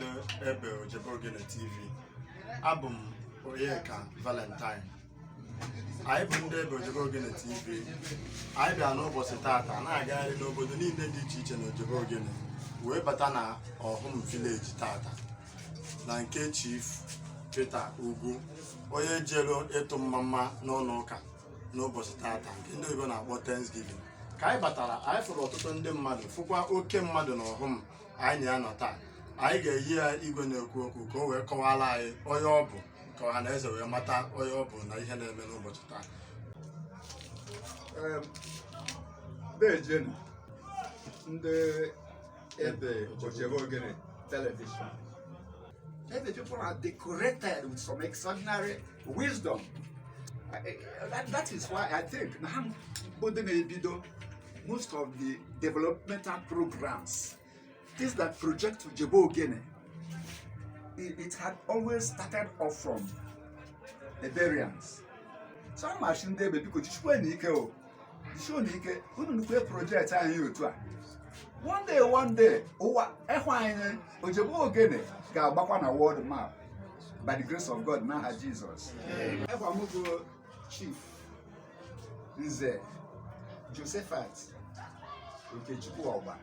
na-esonyere ebe Ojebe Ogene TV. Abụ m Onyeka Valentine. Anyị bụ ndị ebe Ojebe Ogene TV. Anyị bịa n'ụbọchị tata na-agagharị n'obodo niile dị iche iche na Ojebe Ogene wee bata na Awhum village tata na nke Chief Peter Ugwu, onye jere ịtụ mmamma n'ụlọ ụka n'ụbọchị tata nke ndị oyibo na-akpọ Thanksgiving. Ka anyị batara, anyị fụrụ ọtụtụ ndị mmadụ, fụkwa oke mmadụ na Awhum anyị na-anọ taa. Anyị ga-eyi ya igwe na-ekwu okwu ka o wee kọwara anyị onye ọ bụ, ka ọha na eze wee mata onye ọ bụ na ihe na-eme n'ụbọchị taa. Regent ndị ebe Ojebe Ogene television. The people are decorated with some extraordinary wisdom. That is why I think most of the developmental programs, things that project Ojebe Ogene, it had always started off from the Berians. Some machine there because you show project one day, Ojebe Ogene got back on a world map by the grace of God, now Jesus. Chief Nze Joe Okechukwu Ogba.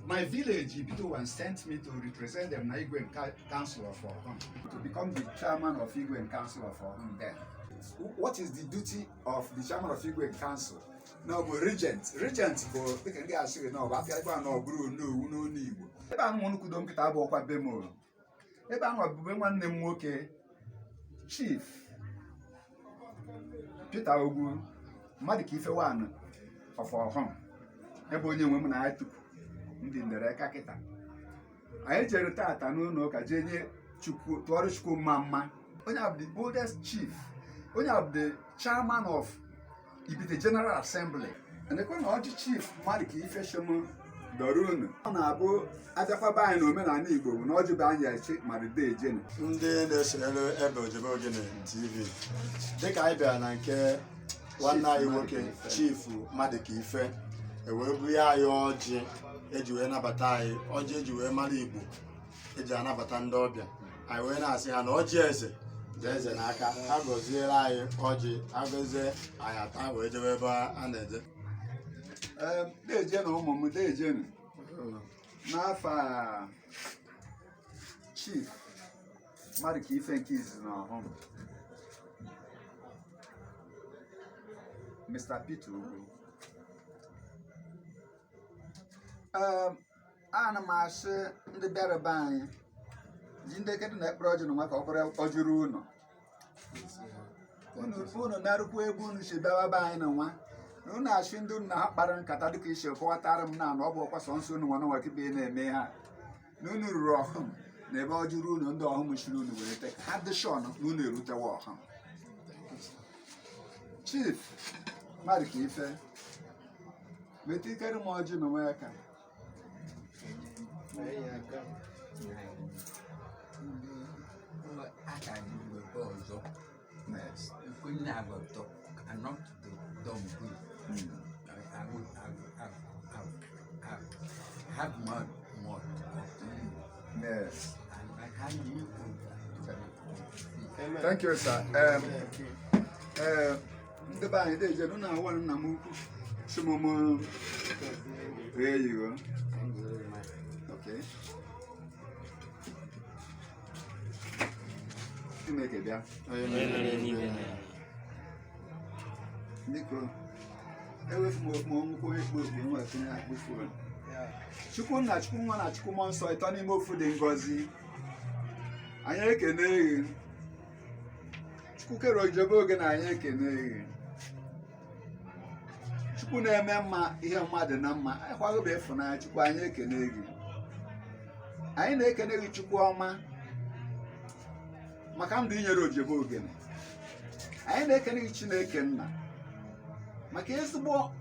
My village, Ibito, sent me to represent them na Igwe Council of Awhum, to become the chairman of Igwe Council of Awhum then. What is the duty of the chairman of Igwe Council? No, but regent. Regent, they can get a no, but I can't know, no, need. If I'm one who don't get about what bemo. If I'm one name, okay. Chief Peter Ugwu, Madikife one of Awhum. Ebonyi women I took in the Rekaketa. I jere tata no ka jenye Chukwu to Chukwu mama. Only have the oldest chief. Only have the chairman of the General Assembly. And the one chief Madikife Shomo Dorun. Na abo ajakwa ba no me na Igbo na Ojebe anya eche maride ejene. Ndị na-esonyere ebe Ojebe Ogene TV. Dịka anyị bịara na nke nwanne anyị nwoke Chief Madikife, ewee bụ ya anyị ọjị eji wee nabata anyị, ọjị eji wee mara Igbo eji anabata ndị ọbịa. Anyị wee na-asị ha na ọjị eze dị eze n'aka, ha gọziere anyị ọjị, ha gọzie anyị ata wee jewe ebe a na-eje. Deje na ụmụ m deje n'afọ Chief Madikife nke izizi na Awhum, Mr. Peter Ugwu. Ana m asị ndị bịara be anyị ji ndị kedụ na ekpere ọjị n'ụwa ka ọ bụrụ ọjụrụ ụnọ. Unu narụkwa ebe unu si bịawa be anyị n'ụwa. Unu asị ndị unu na ha kpara nkata dịka isi kọwatara m na ọ bụ ọkwa sọ nsọ unu nwa n'ụwa kibe na-eme ha. Na unu ruru Awhum na ebe ọjụrụ unu ndị Awhum chiri unu were tek ha dị shọn na unu erutewa Awhum. Chief Madikife, metụ ikere m ọjị n'onwe ya ka. Have more. Yes. And Thank you, sir. The band, they don't know one Namuku. Sumomo. There you go. Okay. You make it, yeah. Nico. Every more Chukwu na Chukwu nwa na Chukwu mmụọ nsọ ịtọ n'ime ofu dị ngọzi. Anyị ekene gị. Chukwu kere Ojebe Ogene, anyị ekene gị. Chukwu na-eme mma ihe mmadụ na mma. Anyị kwagobe ịfụnanya Chukwu, anyị ekene gị. Anyị na-ekene gị Chukwu ọma maka ndụ inyere Ojebe Ogene. Anyị na-ekene gị Chineke nna maka ezigbo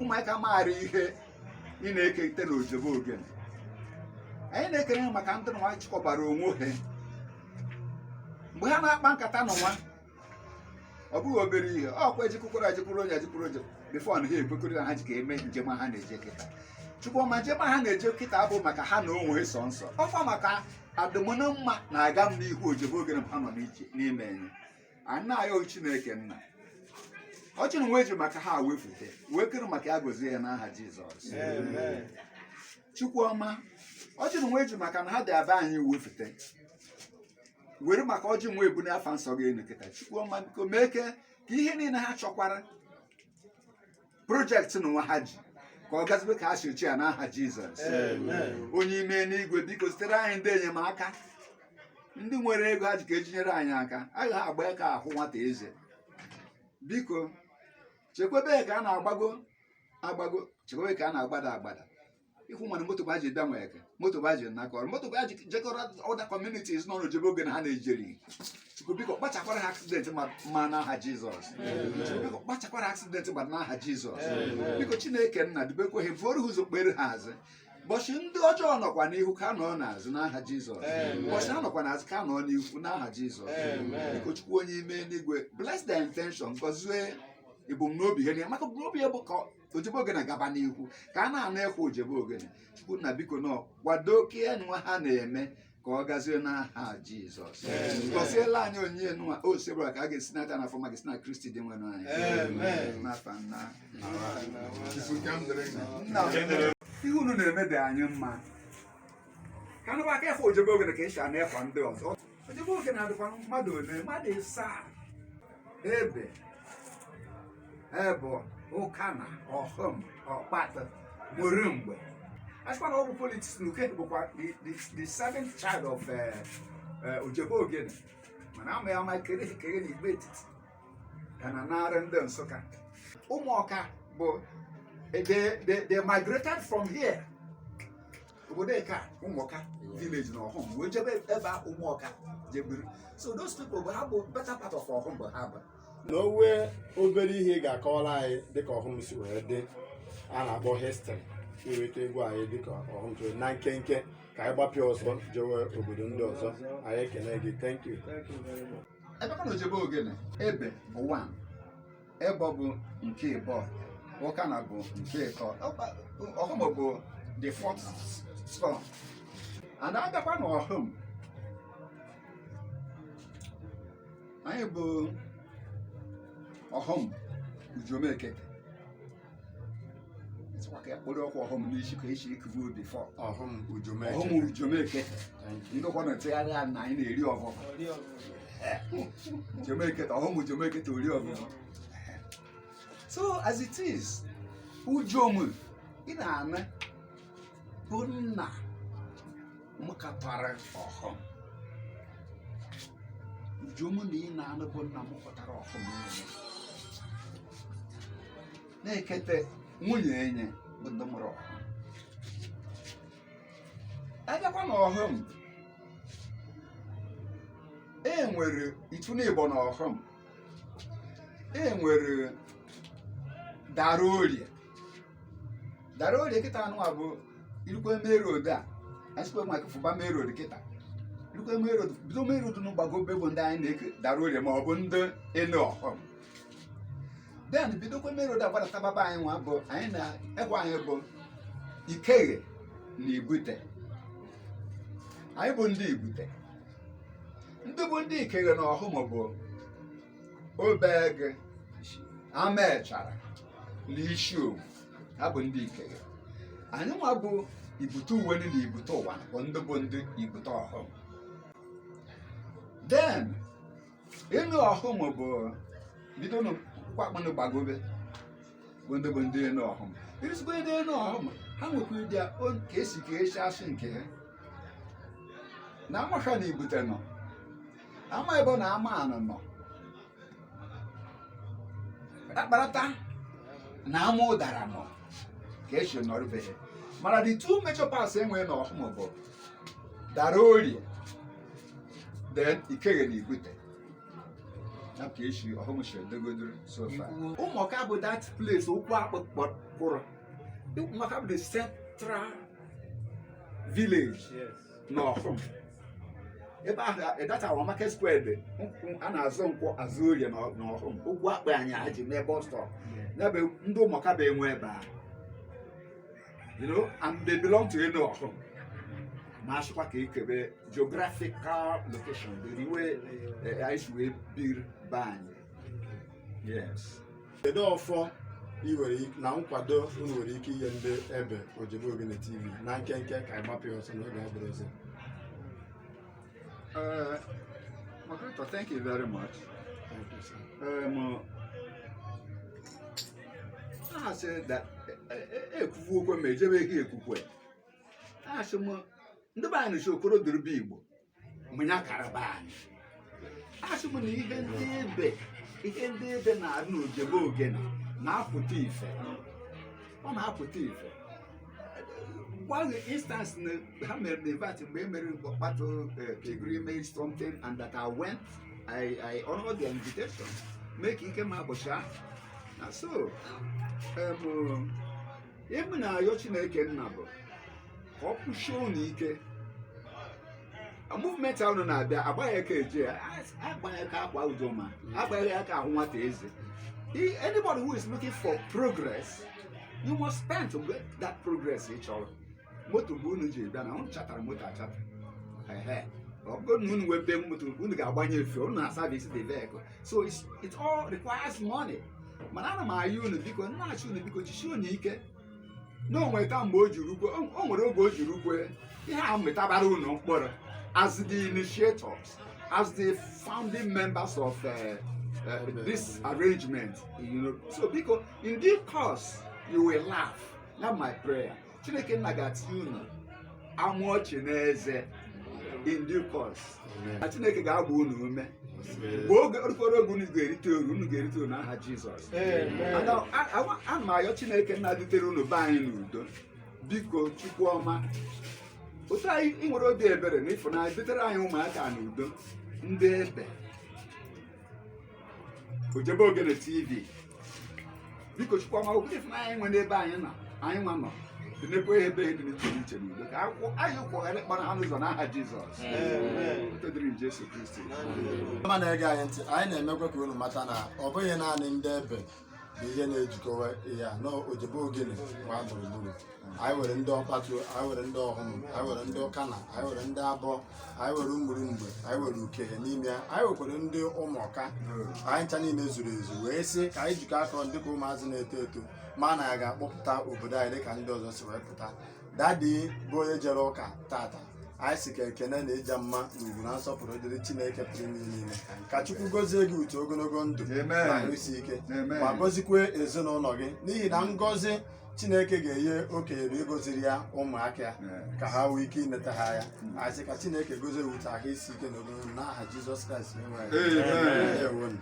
ụmụaka maara ihe ị na-ekete na Ojebe Ogene. Anyị na-ekene maka ndị nwa chịkọbara onwe ha mgbe ha na-akpa nkata n'ụwa ọ bụghị obere ihe ọkwa ejikwukwuru onye bifo na ha ekwekọrị na ha ji ka eme njem ha na-eje kịta Chukwuma njem ha na-eje kịta bụ maka ha na onwe sọ nsọ ọkwa maka adịmụna mma na-aga m n'ihu Ojebe Ogene ha nọ n'ime enyi anyị na-ayọ Chineke nna ọchịrị nwe ji maka ha wefute wekere maka ya gozie ya n'aha Jizọs Chukwuma ọchịrị nwe ji maka na ha dị aba anyị wefute were maka ọjị nwe ebu n'afọ nsọ gị enu kịta Chukwuma biko mee ka ihe niile ha chọkwara projekti n'ụwa ha ji ka ọ gazibe ka ha si uche ya n'aha Jizọs onye ime n'igwe biko zitere anyị ndị enyemaka ndị nwere ego ha ji ka ejinyere anyị aka agaghị agba ka ahụ nwata eze biko chekwebe ka a na-agbago chekwebe ka a na-agbada ihu nwere moto ba ji bịa nweke moto ba ji nakọrọ moto ba ji jekọrọ other communities nọ n'Ojebe Ogene ha na-ejeri Chukwu biko kpachakwara ha accident ma n'aha Jizọs Chukwu biko kpachakwara accident ma n'aha Jizọs biko Chineke nna dubekwe ha buoro ha ụzọ kpere ha azụ bọchị ndị ọjọọ nọkwa n'ihu ka nọ n'azụ n'aha Jizọs bọchị ha nọkwa n'azụ ka nọ n'ihu n'aha Jizọs biko Chukwu onye ime n'igwe bless their intention gọzie ebumnobi ha maka ebumnobi ya bụ ka Ojebe Ogene gaba n'ihu ka a na-anụ ekwe Ojebe Ogene Chukwu nna biko nọ kwado ka nwa ha na-eme ka ọ gazie n'aha Jizọs gọziela anyị onye nwa o sebụra ka a ga-esi n'aka na afọ ma ga-esi na Kristi dị nwere anyị n'afa nna ihe unu na-eme dị anyị mma ka nụba aka efe Ojebe Ogene ka esi a na-ekwa ndị ọzọ Ojebe Ogene adịkwa mmadụ ole mmadụ ịsaa ebe Ụkana Awhum Ọkpata nwere mgbe achịkwana ọgwụ politiks na uke bụkwa the seventh child of Ojebe Ogene mana ama ya ama kere na igbe etiti ya na narị ndị Nsụka ụmụọka bụ they migrated from here obodo eka ụmụọka village na Awhum wee jebe ebe ụmụọka jebiri so those people bụ ha bụ better part of Awhum bụ ha bụ n'owe obere ihe ị ga-akọwara anyị dịka Awhum si wee dị a na-akpọ histrị iweta egwu anyị dịka Awhum tụrụ na nkenke ka anyị gbapịa ọzọ jewe obodo ndị ọzọ anyị ekele gị thank you ebekwa na Ojebe Ogene ebe bụ 1 ebe bụ nke ịbụọ Ụkana bụ nke ịtọ Awhum bụ the 4th son and abịakwa na Awhum anyị bụ Awhum Ujomeke ka ya kpọrọ ọkwa Awhum n'isi ka esi ekuvu obi fọ Awhum Ujomeke ndị ọkwa na-etegharị ya na anyị na-eri ọvụvụ Awhum Ujomeke ori ọvụvụ so as it is Ujom ị na-anụ bụ nna mụkatara Awhum Ujom na ị na-anụ bụ nna mụkọtara Awhum na-ekete nwunye enye bụ ndị mụrụ Awhum abịakwa na Awhum nwere itune Igbo na Awhum nwere Darorie kịta anụwa bụ irukwe Main a asikwe maka fụba Main Road kịta irukwe Main Road bido Main Road n'ụgbagobe bụ ndị anyị na-eke Darorie ma ọ bụ ndị ene Awhum then bidokwe Main Road agbadata baba anyị nwa bụ anyị na-egwu anyị bụ Ikeghe na Ibute anyị bụ ndị Ibute ndị bụ ndị Ikeghe na Awhum bụ Obege Amechara na Ishiowu ha bụ ndị Ikeghe anyị nwa bụ Ibute Uwene na Ibute Ụwa bụ ndị Ibute Awhum then enu Awhum bụ bido kwakpana gbagobe bụ ndị enu Awhum irizigbo ndị enu Awhum ha nwekwa ụdị ka esi asị nke ha na amasha na Ibute nọ ama ebe na ama anụ nọ akparata na ama ụdara nọ ka esi nọrụbeghị mana the two major parts enwere na Awhum bụ Darorie then Ikeghe na Ibute na ka esi Awhum si edegodoro so far ụmụọka bụ that place ụkwụ akpụkpọrọ ụmụọka bụ the central village na Awhum ebe ahụ data our market square dị a na-azụ nkwọ azụ orie na Awhum ụgwọ akpa anyị ha ji mee bus stop n'ebe ndị ụmụaka bụ enwe ebe ahụ, you know, and they belong to Awhum. Mashikwa ka ikebe geographical location the way I should be band. Yes. Kedu ọfọ ị nwere na nkwado unu nwere ike inye ndị ebe Ojebe Ogene TV na nkenke ka ịgbapụ ya ọsọ n'oge adịrị ọzọ? Moderator, thank you very much. Thank you, sir. I said that ekwukwe ma ejebeghị ekwukwe. Asị m ndị be anyị okoro dịrị be Igbo mụnya karaba anyị. Asị m na ihe ndị ebe na-arụ n'Ojebe Ogene na-apụta ife. Ọ na-apụta ife. One instance ha mere n'evat mgbe e mere mkpatụ agreement something and that I went, I honored the invitation make ike ma ụbọchị ahụ. Na so ebe na-ayọ Chineke nna bụ ka ọ kwụsie unu ike. Movement ahụ na-abịa agbaghị aka eje agbaghị aka akwa udoma agbaghị aka ahụ nwata eze. Anybody who is looking for progress, you must spend to get that progress each other. Moto bụ unu ji bịa na unu chatara moto achata. Ọ bụrụ na unu webe moto unu ga-agbanye efe unu na service the vehicle. So it all requires money. Mana ana m ayị unu biko nna-achị unu biko jisie unu ike. Na o nwere taa mgbe o jiri ukwe, o nwere oge o jiri ukwe ihe a metabara unu mkpọrọ as the initiators, as the founding members of this arrangement, you know. So because in due course you will laugh. That's my prayer. Chineke nna ga-atinye unu amụ ọchị n'eze in due course. Na Chineke ga-agba unu ume. Mgbe oge okporo oge unu ga-erite uru n'aha Jizọs. Ana m ayọ Chineke nna dutere unu be anyị n'udo. Biko Chukwu ọma, otu anyị nwere obi ebere na ịfụnanya dutere anyị ụmụaka n'udo ndị ebe Ojebe Ogene TV. Biko Chukwu ọma, obodo ịfụnanya nwe n'ebe anyị nọ nekwe ebe dị n'iche n'udo ka anyị kwụgharị kpara ha n'ụzọ n'aha Jizọs. Tediri Jesu Kristi. Ọma na-ege anyị ntị, anyị na-emekwa ka unu mata na ọ bụghị naanị ndị ebe bụ ihe na-ejikọwa ya n'Ojebe Ogene gba gburugburu. Anyị nwere ndị Ọkpatụ, anyị nwere ndị Awhum, anyị nwere ndị Ụkana, anyị nwere ndị Abọ, anyị nwere Umurumgbe, anyị nwere Ukehe n'ime ya, anyị nwekwara ndị Ụmụọka. Anyị ncha niile zuru ezu wee sị ka anyị jikọ aka dịka ụmụazị na-eto eto ma na ya ga-akpọpụta obodo anyị dịka ndị ọzọ si wee pụta. Dadi bụ onye jere ụka tata, anyị si ka ekene na ịja mma na ugwu na nsọpụrụ dịrị Chineke pụrụ ime niile. Ka Chukwu gọzie gị utu ogologo ndụ na ahụ isi ike ma gọzikwe ezinụlọ gị, n'ihi na ngọzi Chineke ga-enye okenye bụ ịgọziri ya ụmụaka ya ka ha nwee ike ineta ha ya. Anyị sị ka Chineke gozie utu ahụ isi ike na ogologo n'aha Jizọs Kraịst. Amen.